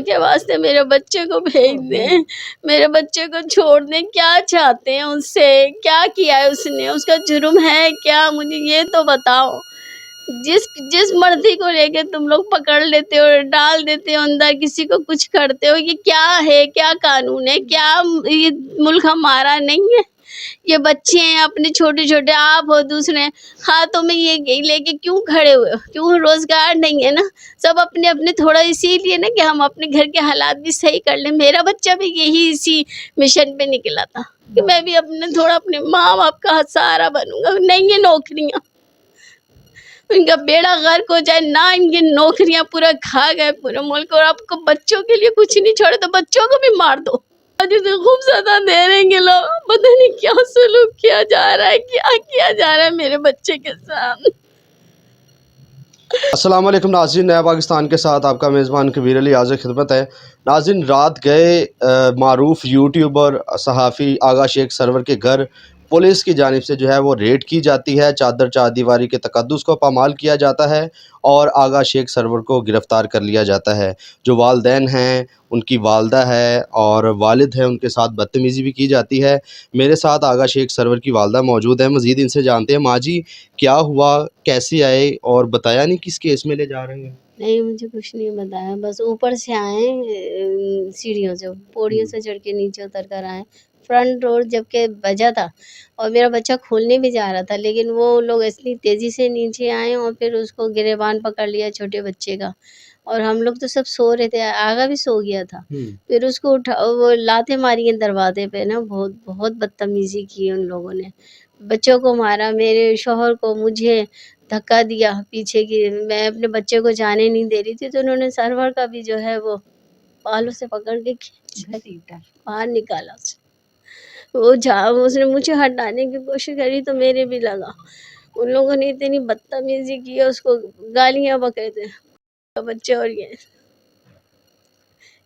کے واسطے میرے بچے کو بھیج دیں، میرے بچے کو چھوڑ دیں۔ کیا چاہتے ہیں اس سے؟ کیا کیا ہے اس نے؟ اس کا جرم ہے کیا؟ مجھے یہ تو بتاؤ۔ جس مرضی کو لے کے تم لوگ پکڑ لیتے ہو، ڈال دیتے ہو اندر، کسی کو کچھ کرتے ہو، یہ کیا ہے؟ کیا قانون ہے؟ کیا یہ ملک ہمارا نہیں ہے؟ یہ بچے ہیں اپنے چھوٹے چھوٹے، آپ ہو دوسرے ہاتھوں میں یہ لے کے کیوں کھڑے ہوئے ہو؟ کیوں روزگار نہیں ہے نا؟ سب اپنے اپنے تھوڑا اسی لیے نا کہ ہم اپنے گھر کے حالات بھی صحیح کر لیں۔ میرا بچہ بھی یہی اسی مشن پہ نکلا تھا کہ میں بھی اپنے تھوڑا اپنے ماں باپ کا سہارا بنوں گا۔ نہیں ہے نوکریاں، ان کا بیڑا غرق ہو جائے نہ، ان کی نوکریاں پورا کھا گئے پورے ملک، اور آپ کو بچوں کے لیے کچھ نہیں چھوڑے تو بچوں کو بھی مار دو۔ جسے خوب سزا دے رہے ہیں لوگ، پتہ نہیں کیا سلوک کیا جا رہا ہے، کیا کیا جا رہا ہے میرے بچے کے ساتھ۔ السلام علیکم ناظرین، نیا پاکستان کے ساتھ آپ کا میزبان کبیر علی حاضر خدمت ہے۔ ناظرین، رات گئے معروف یوٹیوبر صحافی آغا شیخ سرور کے گھر پولیس کی جانب سے جو ہے وہ ریڈ کی جاتی ہے، چادر چار دیواری کے تقدس کو پامال کیا جاتا ہے اور آغا شیخ سرور کو گرفتار کر لیا جاتا ہے۔ جو والدین ہیں، ان کی والدہ ہے اور والد ہے، ان کے ساتھ بدتمیزی بھی کی جاتی ہے۔ میرے ساتھ آغا شیخ سرور کی والدہ موجود ہے، مزید ان سے جانتے ہیں۔ ماں جی، کیا ہوا، کیسے آئے اور بتایا نہیں کس کیس میں لے جا رہے ہیں؟ نہیں، مجھے کچھ نہیں بتایا، بس اوپر سے آئے سیڑھیوں سے، پوڑیوں سے چڑھ کے نیچے اتر کر آئے۔ فرنٹ ڈور جب کہ بجا تھا اور میرا بچہ کھولنے بھی جا رہا تھا، لیکن وہ لوگ اتنی تیزی سے نیچے آئے اور پھر اس کو گریبان پکڑ لیا چھوٹے بچے کا، اور ہم لوگ تو سب سو رہے تھے، آگا بھی سو گیا تھا۔ پھر اس کو وہ لاتے ماری ہیں دروازے پہ نا، بہت بدتمیزی کی ان لوگوں نے، بچوں کو مارا، میرے شوہر کو، مجھے دھکا دیا پیچھے کی، میں اپنے بچے کو جانے نہیں دے رہی تھی تو انہوں نے سرور کا بھی جو ہے وہ بالوں سے پکڑ کے باہر نکالا۔ اس نے مجھے ہٹانے کی کوشش کری تو میرے بھی لگا۔ ان لوگوں نے اتنی بدتمیزی کی، اس کو گالیاں بکے تھے بچے، اور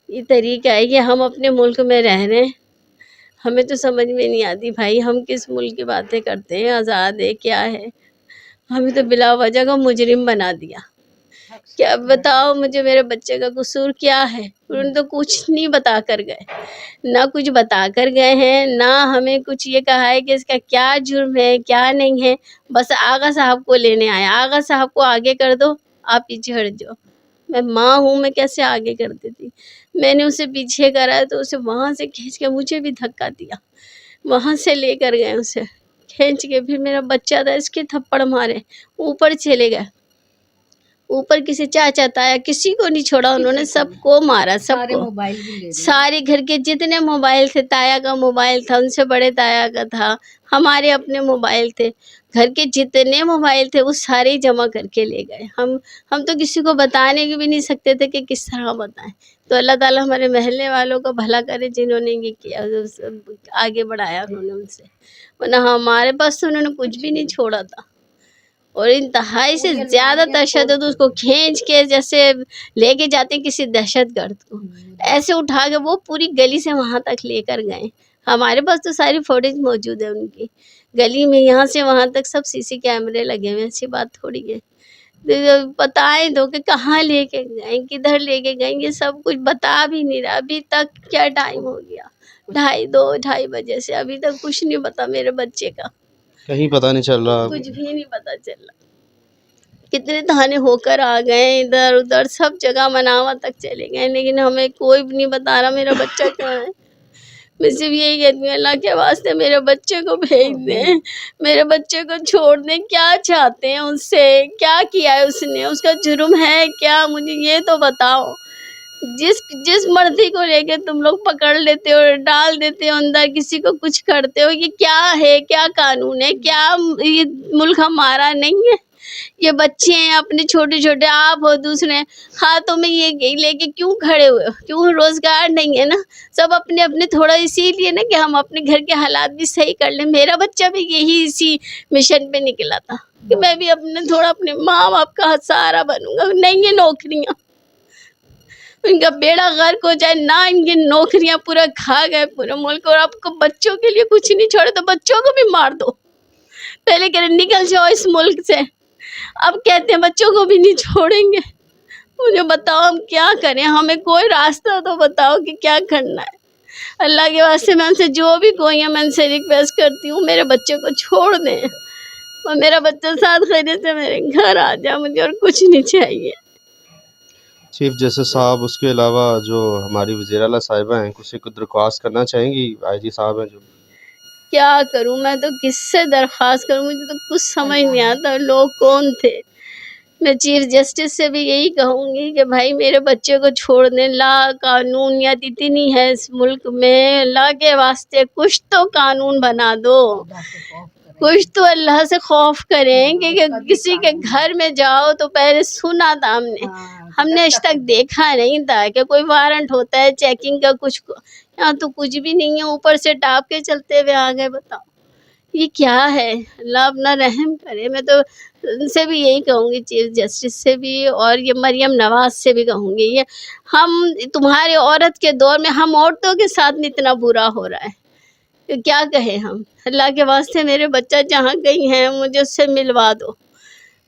یہ طریقہ ہے کہ ہم اپنے ملک میں رہ رہے ہیں، ہمیں تو سمجھ میں نہیں آتی بھائی، ہم کس ملک کی باتیں کرتے ہیں؟ آزاد ہے کیا ہے؟ ہمیں تو بلا وجہ کا مجرم بنا دیا۔ کیا بتاؤ مجھے میرے بچے کا قصور کیا ہے؟ انہوں نے تو کچھ نہیں بتا کر گئے، نہ کچھ بتا کر گئے ہیں، نہ ہمیں کچھ یہ کہا ہے کہ اس کا کیا جرم ہے کیا نہیں ہے۔ بس آغا صاحب کو لینے آیا، آغا صاحب کو آگے کر دو، آپ پیچھے ہٹ جاؤ۔ میں ماں ہوں، میں کیسے آگے کر دیتی؟ میں نے اسے پیچھے کرا تو اسے وہاں سے کھینچ کے مجھے بھی دھکا دیا، وہاں سے لے کر گئے اسے کھینچ کے، پھر میرا بچہ تھا اس کے تھپڑ مارے، اوپر چلے گئے، اوپر کسی چاچا تایا کسی کو نہیں چھوڑا، انہوں نے سب کو مارا، سب کو، سارے گھر کے جتنے موبائل تھے، تایا کا موبائل تھا، ان سے بڑے تایا کا تھا، ہمارے اپنے موبائل تھے، گھر کے جتنے موبائل تھے وہ سارے جمع کر کے لے گئے۔ ہم تو کسی کو بتانے بھی نہیں سکتے تھے کہ کس طرح بتائیں، تو اللہ تعالیٰ ہمارے محلے والوں کو بھلا کرے جنہوں نے یہ کیا، آگے بڑھایا انہوں نے ان سے، ورنہ ہمارے پاس تو انہوں نے کچھ بھی نہیں چھوڑا تھا۔ اور انتہائی سے زیادہ تشدد، اس کو کھینچ کے جیسے لے کے جاتے کسی دہشت گرد کو، ایسے اٹھا کے وہ پوری گلی سے وہاں تک لے کر گئے۔ ہمارے پاس تو ساری فوٹیج موجود ہے ان کی، گلی میں یہاں سے وہاں تک سب CC کیمرے لگے ہوئے، ایسی بات تھوڑی ہے۔ بتائیں دو کہ کہاں لے کے گئے، کدھر لے کے گئے، یہ سب کچھ بتا بھی نہیں رہا۔ ابھی تک کیا ٹائم ہو گیا، 2:30 بجے سے ابھی تک کچھ نہیں پتا میرے بچے کا، کہیں پتہ نہیں چل رہا؟ کچھ بھی نہیں پتا چل رہا۔ کتنے تھانے ہو کر آ گئے، ادھر ادھر سب جگہ مناوا تک چلے گئے، لیکن ہمیں کوئی بھی نہیں بتا رہا میرا بچہ کہاں ہے۔ میں صرف یہی کہتی ہوں اللہ کے واسطے میرے بچے کو بھیج دیں، میرے بچے کو چھوڑ دیں۔ کیا چاہتے ہیں اس سے؟ کیا کیا ہے اس نے؟ اس کا جرم ہے کیا؟ مجھے یہ تو بتاؤ۔ جس مرضی کو لے کے تم لوگ پکڑ لیتے ہو، ڈال دیتے ہو اندر، کسی کو کچھ کرتے ہو، یہ کیا ہے؟ کیا قانون ہے؟ کیا یہ ملک ہمارا نہیں ہے؟ یہ بچے ہیں اپنے چھوٹے چھوٹے، آپ ہو دوسرے ہاتھوں میں یہ لے کے کیوں کھڑے ہوئے ہو؟ کیوں روزگار نہیں ہے نا؟ سب اپنے اپنے تھوڑا اسی لیے نا کہ ہم اپنے گھر کے حالات بھی صحیح کر لیں۔ میرا بچہ بھی یہی اسی مشن پہ نکلا تھا کہ میں بھی اپنے تھوڑا اپنے ماں باپ کا سہارا بنوں گا۔ نہیں ہے نوکریاں، ان کا بیڑا غرق ہو جائے نہ، ان کی نوکریاں پورا کھا گئے پورے ملک، اور آپ کو بچوں کے لیے کچھ نہیں چھوڑے تو بچوں کو بھی مار دو۔ پہلے کہ نکل جاؤ اس ملک سے، اب کہتے ہیں بچوں کو بھی نہیں چھوڑیں گے۔ مجھے بتاؤ ہم کیا کریں، ہمیں کوئی راستہ تو بتاؤ کہ کیا کرنا ہے۔ اللہ کے واسطے میں ان سے جو بھی کوئی ہے میں ان سے ریکویسٹ کرتی ہوں میرے بچے کو چھوڑ دیں اور میرا بچہ ساتھ خیریت سے میرے گھر آ جائے، مجھے اور کچھ نہیں چاہیے۔ چیف جسٹس صاحب، اس کے علاوہ جو ہماری وزیر اعلیٰ صاحبہ ہیں کسی کو درخواست کرنا چاہیں گی؟ آئی جی صاحب ہیں جو، کیا کروں میں تو کس سے درخواست کروں، مجھے تو کچھ سمجھ نہیں آتا لوگ کون تھے۔ میں چیف جسٹس سے بھی یہی کہوں گی کہ بھائی میرے بچے کو چھوڑ دیں، لا قانونیت اتنی ہے اس ملک میں، اللہ کے واسطے کچھ تو قانون بنا دو، کچھ تو اللہ سے خوف کریں کہ کسی کے گھر میں جاؤ تو پہلے سنا تھا ہم نے آج تک دیکھا نہیں تھا کہ کوئی وارنٹ ہوتا ہے چیکنگ کا، کچھ یہاں تو کچھ بھی نہیں ہے، اوپر سے ٹاپ کے چلتے ہوئے آ گئے۔ بتاؤ یہ کیا ہے، اللہ اپنا رحم کرے۔ میں تو ان سے بھی یہی کہوں گی، چیف جسٹس سے بھی اور یہ مریم نواز سے بھی کہوں گی، یہ ہم تمہارے عورت کے دور میں ہم عورتوں کے ساتھ اتنا برا ہو رہا ہے کہ کیا کہیں ہم۔ اللہ کے واسطے میرے بچہ جہاں گئی ہیں مجھے اس سے ملوا دو،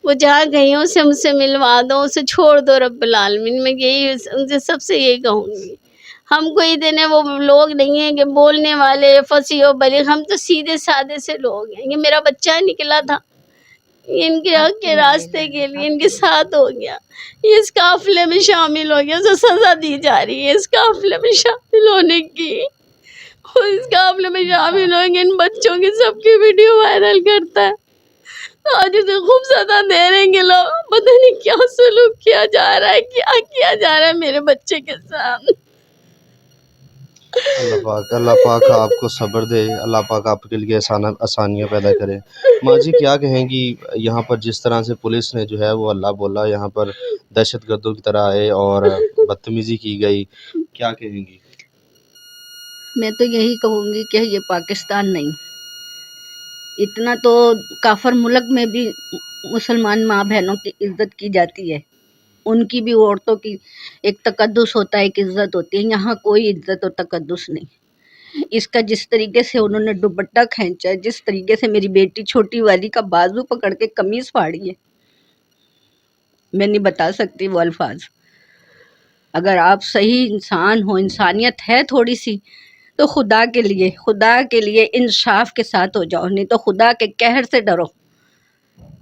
وہ جہاں گئی ہوں اسے مجھ سے ملوا دو، اسے چھوڑ دو رب العالمین۔ میں یہی ان سے سب سے یہی کہوں گی۔ ہم کوئی اتنے وہ لوگ نہیں ہیں کہ بولنے والے فصیح و بلیغ، ہم تو سیدھے سادے سے لوگ ہیں۔ یہ میرا بچہ نکلا تھا، یہ ان کے حق کے راستے کے لیے ان کے ساتھ ہو گیا، یہ اس قافلے میں شامل ہو گیا، اسے سزا دی جا رہی ہے اس قافلے میں شامل ہونے کی۔ اور اس قافلے میں شامل ہوں گے، ان بچوں کی سب کی ویڈیو وائرل کرتا ہے، آج اسے خوب سزا دے رہے ہیں کہ لوگ پتہ نہیں کیا سلوک کیا جا رہا ہے، کیا کیا جا رہا ہے میرے بچے کے ساتھ۔ اللہ پاک آپ کو صبر دے، اللہ پاک آپ کے لیے آسانیاں پیدا کرے۔ ماں جی کیا کہیں گی، یہاں پر جس طرح سے پولیس نے جو ہے وہ اللہ بولا یہاں پر دہشت گردوں کی طرح آئے اور بدتمیزی کی گئی، کیا کہیں گی؟ میں تو یہی کہوں گی کہ یہ پاکستان نہیں، اتنا تو کافر ملک میں بھی مسلمان ماں بہنوں کی عزت کی جاتی ہے، ان کی بھی عورتوں کی ایک تقدس ہوتا ہے، ایک عزت ہوتی ہے۔ یہاں کوئی عزت اور تقدس نہیں۔ اس کا جس طریقے سے انہوں نے دوپٹہ کھینچا ہے، جس طریقے سے میری بیٹی چھوٹی والی کا بازو پکڑ کے قمیض پھاڑی ہے، میں نہیں بتا سکتی وہ الفاظ۔ اگر آپ صحیح انسان ہو، انسانیت ہے تھوڑی سی، تو خدا کے لیے انصاف کے ساتھ ہو جاؤ، نہیں تو خدا کے قہر سے ڈرو،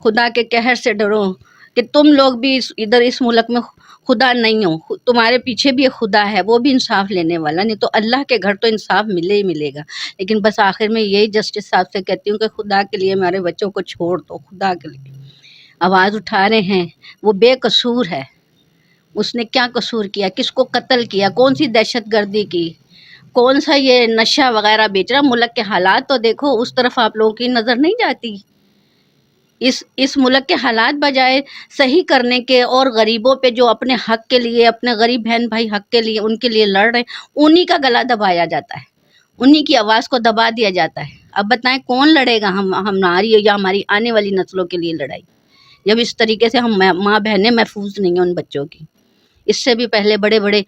خدا کے قہر سے ڈرو کہ تم لوگ بھی ادھر اس ملک میں خدا نہیں ہو، تمہارے پیچھے بھی ایک خدا ہے، وہ بھی انصاف لینے والا، نہیں تو اللہ کے گھر تو انصاف ملے ہی ملے گا۔ لیکن بس آخر میں یہی جسٹس صاحب سے کہتی ہوں کہ خدا کے لیے ہمارے بچوں کو چھوڑ دو، خدا کے لیے آواز اٹھا رہے ہیں، وہ بے قصور ہے، اس نے کیا قصور کیا، کس کو قتل کیا، کون سی دہشت گردی کی، کون سا یہ نشہ وغیرہ بیچ رہا۔ ملک کے حالات تو دیکھو، اس طرف آپ لوگوں کی نظر نہیں جاتی۔ اس ملک کے حالات بجائے صحیح کرنے کے اور غریبوں پہ جو اپنے حق کے لیے، اپنے غریب بہن بھائی حق کے لیے ان کے لیے لڑ رہے ہیں، انہی کا گلا دبایا جاتا ہے، انہی کی آواز کو دبا دیا جاتا ہے۔ اب بتائیں کون لڑے گا ہماری یا ہماری آنے والی نسلوں کے لیے لڑائی، جب اس طریقے سے ہم ماں بہنیں محفوظ نہیں ہیں ان بچوں کی۔ اس سے بھی پہلے بڑے بڑے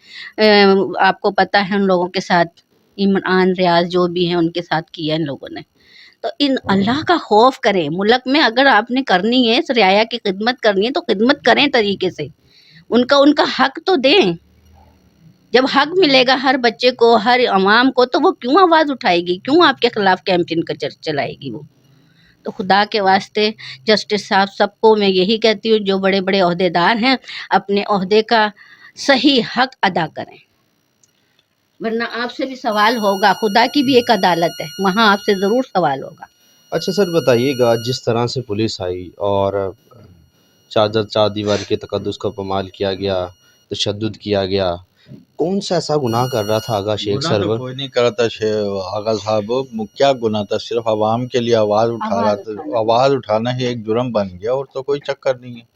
آپ کو پتہ ہے ان لوگوں کے ساتھ، عمران ریاض جو بھی ہیں ان کے ساتھ کیا ان لوگوں نے۔ تو ان اللہ کا خوف کریں، ملک میں اگر آپ نے کرنی ہے، اس رعایا کی خدمت کرنی ہے تو خدمت کریں طریقے سے، ان کا حق تو دیں۔ جب حق ملے گا ہر بچے کو، ہر عوام کو، تو وہ کیوں آواز اٹھائے گی، کیوں آپ کے خلاف کیمپین چلائے گی وہ؟ تو خدا کے واسطے جسٹس صاحب سب کو میں یہی کہتی ہوں، جو بڑے بڑے عہدیدار ہیں اپنے عہدے کا صحیح حق ادا کریں، ورنہ آپ سے بھی سوال ہوگا، خدا کی بھی ایک عدالت ہے، وہاں آپ سے ضرور سوال ہوگا۔ اچھا سر بتائیے گا، جس طرح سے پولیس آئی اور چار دیواری کے تقدس کو پامال کیا گیا، تشدد کیا گیا، کون سا ایسا گناہ کر رہا تھا آغا شیخ گناہ تو سرور؟ کوئی نہیں کر رہا تھا آغا صاحب، کیا گناہ تھا، صرف عوام کے لیے آواز اٹھا رہا تھا۔ آواز اٹھانا ہی ایک جرم بن گیا، اور تو کوئی چکر نہیں ہے۔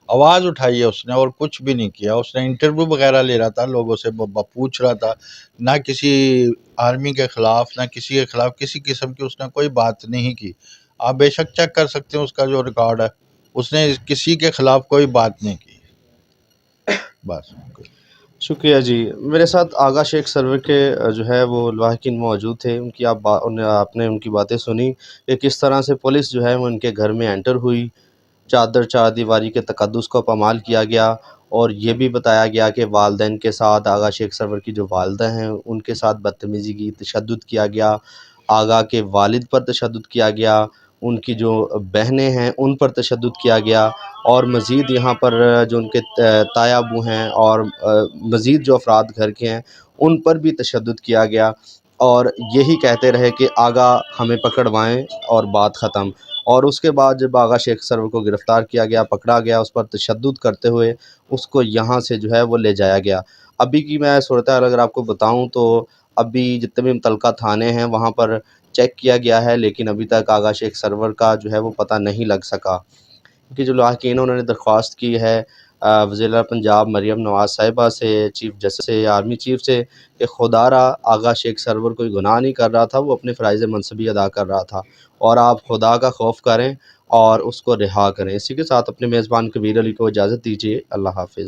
آواز اٹھائی ہے اس نے اور کچھ بھی نہیں کیا۔ اس نے انٹرویو وغیرہ لے رہا تھا، لوگوں سے پوچھ رہا تھا، نہ کسی آرمی کے خلاف، نہ کسی کے خلاف کسی قسم کی اس نے کوئی بات نہیں کی۔ آپ بے شک چیک کر سکتے ہیں اس کا جو ریکارڈ ہے، اس نے کسی کے خلاف کوئی بات نہیں کی، بس۔ شکریہ جی۔ میرے ساتھ آغا شیخ سرور کے جو ہے وہ لواحقین موجود تھے، ان کی آپ نے ان کی باتیں سنی کہ کس طرح سے پولیس جو ہے وہ ان کے گھر میں انٹر ہوئی، چار دیواری کے تقدس کو پامال کیا گیا، اور یہ بھی بتایا گیا کہ والدین کے ساتھ آغا شیخ سرور کی جو والدہ ہیں ان کے ساتھ بدتمیزی کی، تشدد کیا گیا، آغا کے والد پر تشدد کیا گیا، ان کی جو بہنیں ہیں ان پر تشدد کیا گیا، اور مزید یہاں پر جو ان کے تایا ابو ہیں اور مزید جو افراد گھر کے ہیں ان پر بھی تشدد کیا گیا، اور یہی کہتے رہے کہ آغا ہمیں پکڑوائیں اور بات ختم۔ اور اس کے بعد جب آغا شیخ سرور کو گرفتار کیا گیا، پکڑا گیا، اس پر تشدد کرتے ہوئے اس کو یہاں سے جو ہے وہ لے جایا گیا۔ ابھی کی میں صورتحال اگر آپ کو بتاؤں تو ابھی جتنے بھی متعلقہ تھانے ہیں وہاں پر چیک کیا گیا ہے، لیکن ابھی تک آغا شیخ سرور کا جو ہے وہ پتہ نہیں لگ سکا، کہ جو لاحقین انہوں نے درخواست کی ہے وزیر اعلیٰ پنجاب مریم نواز صاحبہ سے، چیف جسٹس سے، آرمی چیف سے، کہ خدا را آغا شیخ سرور کوئی گناہ نہیں کر رہا تھا، وہ اپنے فرائض منصبی ادا کر رہا تھا، اور آپ خدا کا خوف کریں اور اس کو رہا کریں۔ اسی کے ساتھ اپنے میزبان کبیر علی کو اجازت دیجیے۔ اللہ حافظ۔